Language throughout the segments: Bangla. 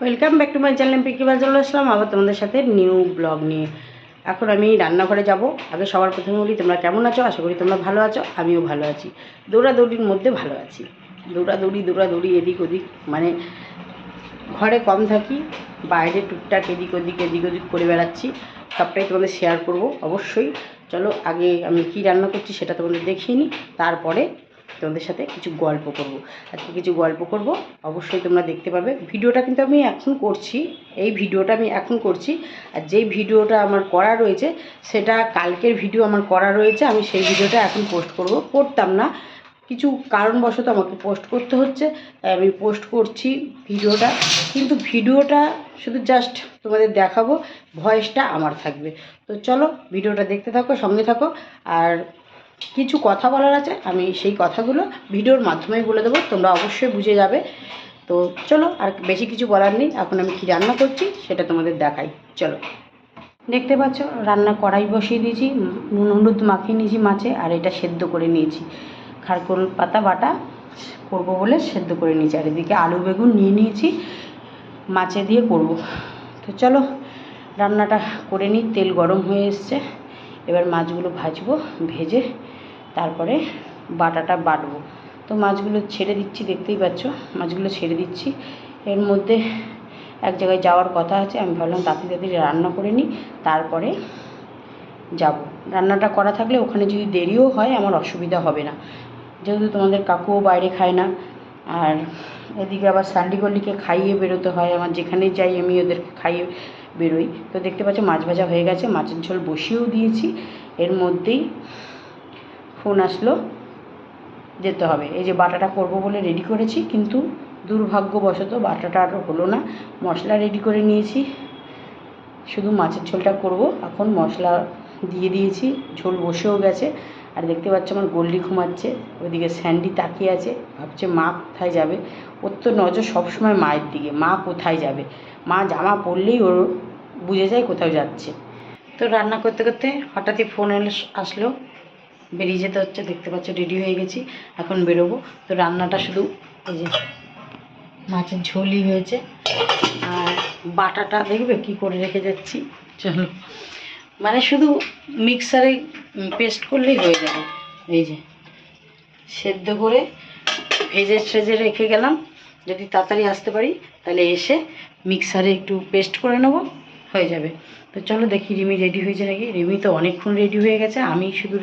Welcome back to my channel পিকি বাজার আসলাম আবার তোমাদের সাথে নিউ ব্লগ নিয়ে। এখন আমি রান্নাঘরে যাব। আগে সবার প্রথমে বলি তোমরা কেমন আছো, আশা করি তোমরা ভালো আছো, আমিও ভালো আছি। দৌড়াদৌড়ির মধ্যে ভালো আছি, দৌড়াদৌড়ি এদিক ওদিক, মানে ঘরে কম থাকি, বাইরে টুকটাক এদিক ওদিক করে বেড়াচ্ছি। সবটাই তোমাদের শেয়ার করব অবশ্যই। চলো আগে আমি কি রান্না করছি সেটা তোমাদের দেখিয়ে নিই, তারপরে তোমাদের সাথে কিছু গল্প করব। আজকে কিছু গল্প করব, অবশ্যই তোমরা দেখতে পাবে। ভিডিওটা কিন্তু আমি এখন করছি, এই ভিডিওটা আমি এখন করছি। আর যেই ভিডিওটা আমার করা রয়েছে সেটা কালকের ভিডিও আমার করা রয়েছে, আমি সেই ভিডিওটা এখন পোস্ট করব। করতাম না, কিছু কারণবশত আমাকে পোস্ট করতে হচ্ছে, তাই আমি পোস্ট করছি ভিডিওটা। কিন্তু ভিডিওটা শুধু জাস্ট তোমাদের দেখাবো, ভয়েসটা আমার থাকবে। তো চলো ভিডিওটা দেখতে থাকো, সঙ্গে থাকো। আর কিছু কথা বলার আছে, আমি সেই কথাগুলো ভিডিওর মাধ্যমেই বলে দেবো, তোমরা অবশ্যই বুঝে যাবে। তো চলো, আর বেশি কিছু বলার নেই। এখন আমি কী রান্না করছি সেটা তোমাদের দেখাই, চলো। দেখতে পাচ্ছ রান্না কড়াই বসিয়ে দিয়েছি, নুন হলুদ মাখিয়ে নিয়েছি মাছে, আর এটা সেদ্ধ করে নিয়েছি। খারকোল পাতা বাটা করবো বলে সেদ্ধ করে নিয়েছি, আর এদিকে আলু বেগুন নিয়ে নিয়েছি, মাছে দিয়ে করব। তো চলো রান্নাটা করে নিই। তেল গরম হয়ে এসছে, এবার মাছগুলো ভাজবো, ভেজে তারপরে বাটাটা বাটবো। তো মাছগুলো ছেড়ে দিচ্ছি, দেখতেই পাচ্ছ মাছগুলো ছেড়ে দিচ্ছি। এর মধ্যে এক জায়গায় যাওয়ার কথা আছে, আমি ভাবলাম তাড়াতাড়ি রান্না করে নিই, তারপরে যাব। রান্নাটা করা থাকলে ওখানে যদি দেরিও হয় আমার অসুবিধা হবে না, যেহেতু তোমাদের কাকুও বাইরে খায় না। আর এদিকে আবার সান্ডিগল্লিকে খাইয়ে বেরোতে হয়, আমার যেখানে যাই আমি ওদেরকে খাইয়ে বেরোই। তো দেখতে পাচ্ছ মাছ ভাজা হয়ে গেছে, মাছের ঝোল বসিয়েও দিয়েছি। এর মধ্যেই ফোন আসলো, যেতে হবে। এই যে বাটাটা করব বলে রেডি করেছি, কিন্তু দুর্ভাগ্যবশত বাটাটা আর হলো না। মশলা রেডি করে নিয়েছি, শুধু মাছের ঝোলটা করব। এখন মশলা দিয়ে দিয়েছি, ঝোল বসেও গেছে। আর দেখতে পাচ্ছ আমার গোল্ডি ঘুমাচ্ছে, ওইদিকে স্যান্ডি তাকিয়ে আছে, ভাবছে মা কোথায় যাবে। ওর তো নজর সবসময় মায়ের দিকে, মা কোথায় যাবে। মা জামা পরলেই ওর বুঝে যায় কোথাও যাচ্ছে। তো রান্না করতে করতে হঠাৎই ফোন আসলো, বেরিয়ে যেতে হচ্ছে। দেখতে পাচ্ছ রেডি হয়ে গেছি, এখন বেরোবো। তো রান্নাটা শুধু এই যে মাছের ঝোলই হয়েছে, আর বাটাটা দেখবে কি করে রেখে যাচ্ছি। চলো, মানে শুধু মিক্সারে পেস্ট করলেই হয়ে যাবে। এই যে সেদ্ধ করে ভেজে রেখে গেলাম, যদি তাড়াতাড়ি আসতে পারি তাহলে এসে মিক্সারে একটু পেস্ট করে নেব, হয়ে যাবে। তো চলো দেখি রিমি রেডি হয়েছে নাকি। রিমি তো অনেকক্ষণ রেডি হয়ে গেছে, আমি শুধু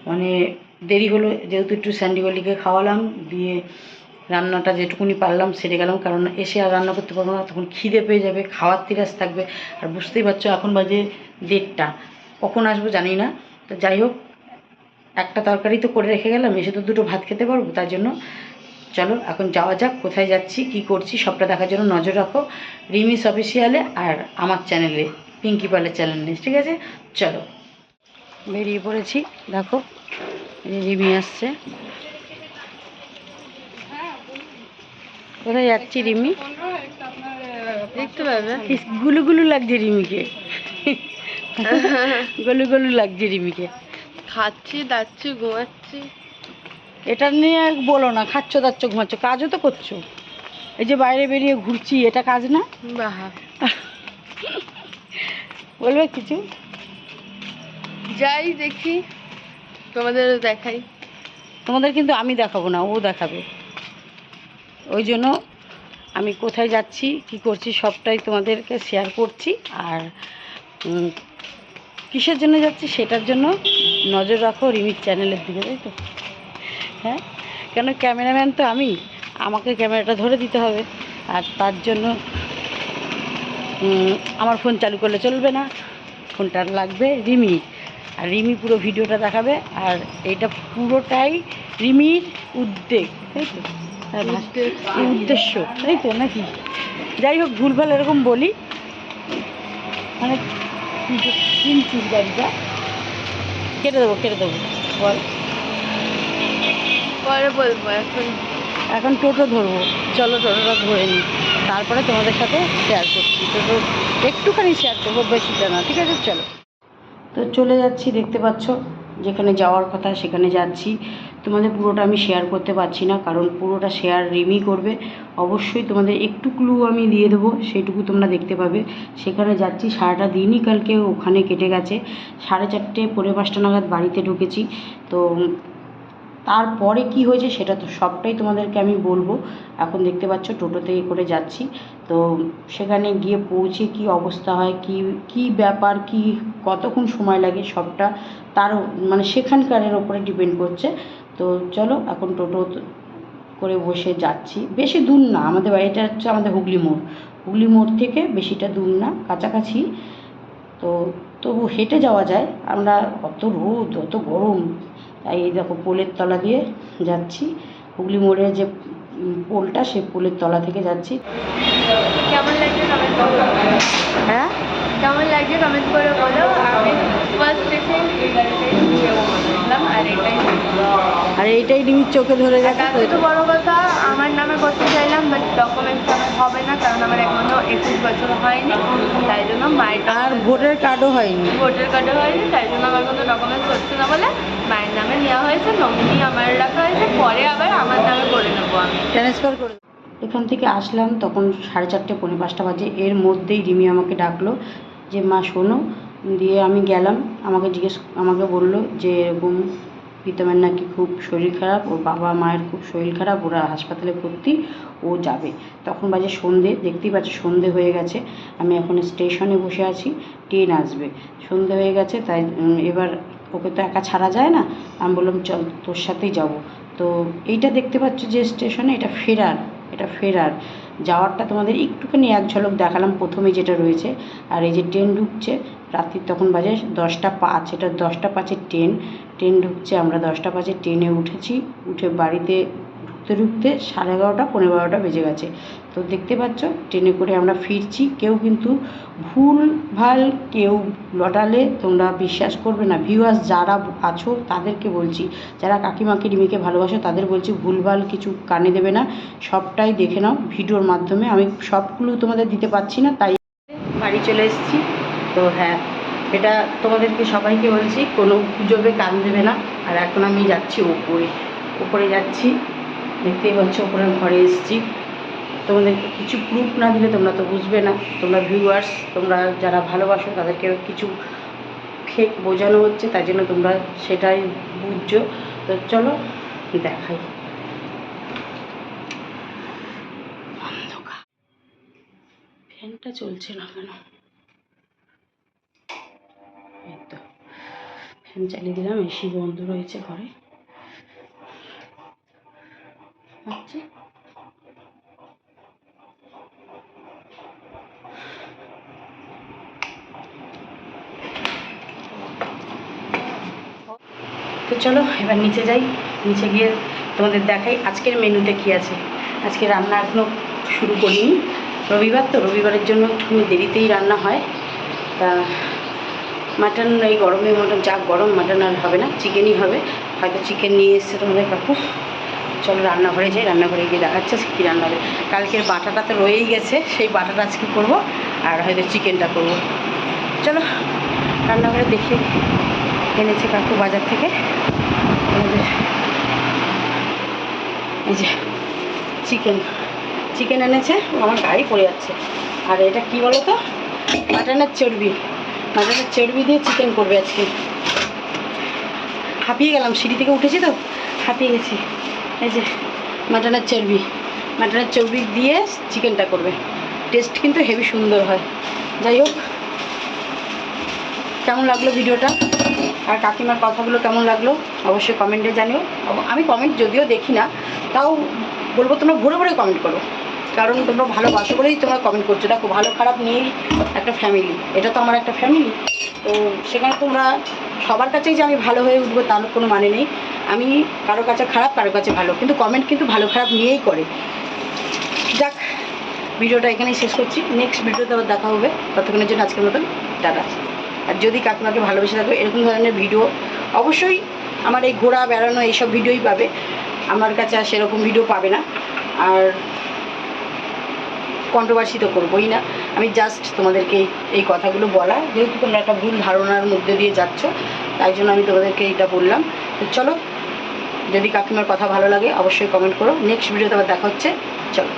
মানে দেরি হলো যেহেতু একটু স্যান্ডিগলিকে খাওয়ালাম, দিয়ে রান্নাটা যেটুকুনি পারলাম সেরে গেলাম, কারণ এসে আর রান্না করতে পারবো না, তখন খিদে পেয়ে যাবে, খাওয়ার তিরাস থাকবে। আর বুঝতেই পারছো এখন বাজে 1:30, কখন আসবো জানি না। তো যাই হোক, একটা তরকারি তো করে রেখে গেলাম, এসে তো দুটো ভাত খেতে পারবো, তার জন্য চলো এখন যাওয়া যাক। কোথায় যাচ্ছি কী করছি সবটা দেখার জন্য নজর রাখো রিমিস অফিসিয়ালে আর আমার চ্যানেলে, পিঙ্কি পালের চ্যানেলে, ঠিক আছে? চলো বেরিয়ে পড়েছি, দেখো রিমি আসছে। কোথায় যাচ্ছি রিমি? দেখতে পাবে, গুলু গুলু লাগছে রিমিকে, গলু গলু লাগছে রিমিকে। খাচ্ছি দাচ্ছি ঘুমাচ্ছি। এটা নিয়ে বলো না, খাচ্ছ দাচ্ছ ঘুমাচ্ছ, কাজও তো করছো। এই যে বাইরে বেরিয়ে ঘুরছি, এটা কাজ না? বাহা, বলবে কিছু? যাই দেখি, তোমাদের দেখাই। তোমাদের কিন্তু আমি দেখাবো না, ও দেখাবে। ওই জন্য আমি কোথায় যাচ্ছি কি করছি সবটাই তোমাদেরকে শেয়ার করছি। আর কিসের জন্য যাচ্ছি সেটার জন্য নজর রাখো রিমির চ্যানেলের দিকে, তাই তো? হ্যাঁ, কেন ক্যামেরাম্যান তো আমি, আমাকে ক্যামেরাটা ধরে দিতে হবে। আর তার জন্য আমার ফোন চালু করলে চলবে না, ফোনটা লাগবে রিমি। আর রিমি পুরো ভিডিওটা দেখাবে, আর এটা পুরোটাই রিমির উদ্যোগ, তাই তো? উদ্দেশ্য, তাই তো নাকি? যাই হোক, ভুলভাল এরকম বলি, মানে কিনছিস গাড়িটা, কেটে দেবো বল। পরে বলবো, এখন টোটো ধরবো, চলো টোটোটা ধরে নিই, তারপরে তোমাদের সাথে শেয়ার করছি। টোটো একটুখানি শেয়ার করবো, বেশিটা না, ঠিক আছে? চলো, তো চলে যাচ্ছি, দেখতে পাচ্ছ যেখানে যাওয়ার কথা সেখানে যাচ্ছি। তোমাদের পুরোটা আমি শেয়ার করতে পারছি না, কারণ পুরোটা শেয়ার রিমি করবে। অবশ্যই তোমাদের একটু ক্লু আমি দিয়ে দেবো, সেইটুকু তোমরা দেখতে পাবে। সেখানে যাচ্ছি, সারাটা দিনই কালকে ওখানে কেটে গেছে। 4:30 পৌনে 5টা নাগাদ বাড়িতে ঢুকেছি। তো তারপরে কি হয়েছে সেটা তো সবটাই তোমাদেরকে আমি বলবো। এখন দেখতে পাচ্ছ টোটোতে করে যাচ্ছি। তো সেখানে গিয়ে পৌঁছে কি অবস্থা হয়, কি কি ব্যাপার, কি কতক্ষণ সময় লাগে, সবটা তার মানে সেখানকারের ওপরে ডিপেন্ড করছে। তো চলো এখন টোটো করে বসে যাচ্ছি। বেশি দূর না, আমাদের বাড়িটা হচ্ছে আমাদের হুগলি মোড়। হুগলি মোড় থেকে বেশিটা দূর না, কাছাকাছি। তো তবু হেঁটে যাওয়া যায়। আমরা অত রোদ, অত গরম, তাই এই দেখো পোলের তলা দিয়ে যাচ্ছি। হুগলি মোড়ের যে পোলটা, সেই পোলের তলা থেকে যাচ্ছি। কেমন লাগছে কমেন্ট করো। হ্যাঁ, কেমন লাগছে কমেন্ট করে বলো। আমি ফার্স্ট এসে বললাম আর এইটাই রিমির চোখে ধরে গেছে। তো তো বড় কথা, আমার নামে করতে চাইলাম, বাট ডকুমেন্টস আমার হবে না, কারণ আমার এখনো 21 বছর হয়নি। তাই জন্য মায়ের আর ভোটার কার্ডও হয়নি। ভোটার কার্ডও হয়নি, তাই জন্য আমার কোনো ডকুমেন্টস হচ্ছে না বলে মায়ের নামে নেওয়া হয়েছে। নমিনি আমার রাখা হয়েছে, পরে আবার আমার নামে করে নেবো আমি। ট্রান্সফার করে এখান থেকে আসলাম তখন 4:30 পৌনে 5টা বাজে। এর মধ্যেই রিমি আমাকে ডাকলো যে মা শোনো। দিয়ে আমি গেলাম। আমাকে বললো যে এরকম প্রীতমের নাকি খুব শরীর খারাপ, ওর বাবা মায়ের খুব শরীর খারাপ, ওরা হাসপাতালে ভর্তি, ও যাবে। তখন বাজে সন্ধে, দেখতেই পাচ্ছ সন্ধে হয়ে গেছে। আমি এখন স্টেশনে বসে আছি, ট্রেন আসবে। সন্ধে হয়ে গেছে, তাই এবার ওকে তো একা ছাড়া যায় না। আমি বললাম চল তোর সাথেই যাব। তো এইটা দেখতে পাচ্ছ যে স্টেশনে, এটা ফেরার যাওয়ারটা তোমাদের একটুখানি এক ঝলক দেখালাম প্রথমে যেটা রয়েছে। আর এই যে ট্রেন ঢুকছে রাত্রির, তখন বাজে 10টা 5, এটা 10টা 5-এর ট্রেন ঢুকছে। আমরা 10টা 5-এর ট্রেনে উঠেছি। উঠে বাড়িতে ঢুকতে 11:30 পৌনে 12টা বেজে গেছে। তো দেখতে পাচ্ছ ট্রেনে করে আমরা ফিরছি। কেউ কিন্তু ভুল ভাল কেউ লটালে তোমরা বিশ্বাস করবে না। ভিউয়ার্স যারা আছো তাদেরকে বলছি, যারা কাকিমাকে রিমিকে ভালোবাসো তাদের বলছি, ভুলভাল কিছু কানে দেবে না, সবটাই দেখে নাও ভিডিওর মাধ্যমে। আমি সবগুলো তোমাদের দিতে পারছি না, তাই বাড়ি চলে এসেছি। তো হ্যাঁ, এটা তোমাদেরকে সবাইকে বলছি, কোনো গুজবে কান দেবে না। আর এখন আমি যাচ্ছি উপরে যাচ্ছি। দেখতেই পাচ্ছ উপরের ঘরে এসেছি। তোমাদেরকে কিছু প্রুফ না দিলে তোমরা তো বুঝবে না। তোমরা ভিউয়ার্স, তোমরা যারা ভালোবাসো তাদেরকে কিছু ফেক বোঝানো হচ্ছে, তাই জন্য তোমরা সেটাই বুঝছো। তো চলো দেখাই। ফ্যানটা চলছে না কেন? এই তো ফ্যান চালিয়ে দিলাম, এসি বন্ধ রয়েছে ঘরে। আচ্ছা, তো চলো এবার নিচে যাই। নিচে গিয়ে তোমাদের দেখাই আজকের মেনুতে কী আছে। আজকে রান্না এখনও শুরু করিনি, রবিবার তো, রবিবারের জন্য একটু দেরিতেই রান্না হয়। তা মাটন, এই গরমে মাটন, যা গরম, মাটন আর হবে না, চিকেনই হবে। হয়তো চিকেন নিয়ে এসছে তোমাদের কাকু। চলো রান্নাঘরে যাই, রান্নাঘরে গিয়ে দেখাচ্ছে কী রান্না হবে। কালকের বাটাটা তো রয়েই গেছে, সেই বাটাটা আজকে করবো, আর হয়তো চিকেনটা করবো। চলো রান্নাঘরে দেখি এনেছে কাকু বাজার থেকে। আমাদের এই যে চিকেন এনেছে, আমার গাড়ি পড়ে যাচ্ছে। আর এটা কি বলো তো, মাটনের চর্বি দিয়ে চিকেন করবে আজকে। হাঁপিয়ে গেলাম, সিঁড়ি থেকে উঠেছি তো হাঁপিয়ে গেছি। এই যে মাটনের চর্বি দিয়ে চিকেনটা করবে। টেস্ট কিন্তু হেভি সুন্দর হয়। যাই হোক, কেমন লাগলো ভিডিওটা আর কাকিমার কথাগুলো কেমন লাগলো অবশ্যই কমেন্টে জানিও। আমি কমেন্ট যদিও দেখি না, তাও বলবো তোমরা ভরে ভরে কমেন্ট করো, কারণ তোমরা ভালোবাসো বলেই তোমরা কমেন্ট করছো। দেখো ভালো খারাপ নিয়েই একটা ফ্যামিলি, এটা তো আমার একটা ফ্যামিলি। তো সেখানে তোমরা সবার কাছেই যে আমি ভালো হয়ে উঠবো তার কোনো মানে নেই। আমি কারো কাছে খারাপ, কারো কাছে ভালো, কিন্তু কমেন্ট কিন্তু ভালো খারাপ নিয়েই করে। যাক, ভিডিওটা এখানেই শেষ করছি। নেক্সট ভিডিওতে আবার দেখা হবে, ততক্ষণের জন্য আজকের মতন টাটা। আর যদি কাকিমাকে ভালোবেসে থাকো, এরকম ধরনের ভিডিও অবশ্যই আমার এই ঘোরা বেড়ানো এইসব ভিডিওই পাবে, আমার কাছে আর সেরকম ভিডিও পাবে না। আর কন্ট্রোভার্সি তো করবোই না, আমি জাস্ট তোমাদেরকে এই কথাগুলো বলা, যেহেতু তোমরা একটা ভুল ধারণার মধ্যে দিয়ে যাচ্ছ, তাই জন্য আমি তোমাদেরকে এইটা বললাম। তো চলো যদি কাকিমার কথা ভালো লাগে অবশ্যই কমেন্ট করো। নেক্সট ভিডিওতে আবার দেখা হচ্ছে। চলো।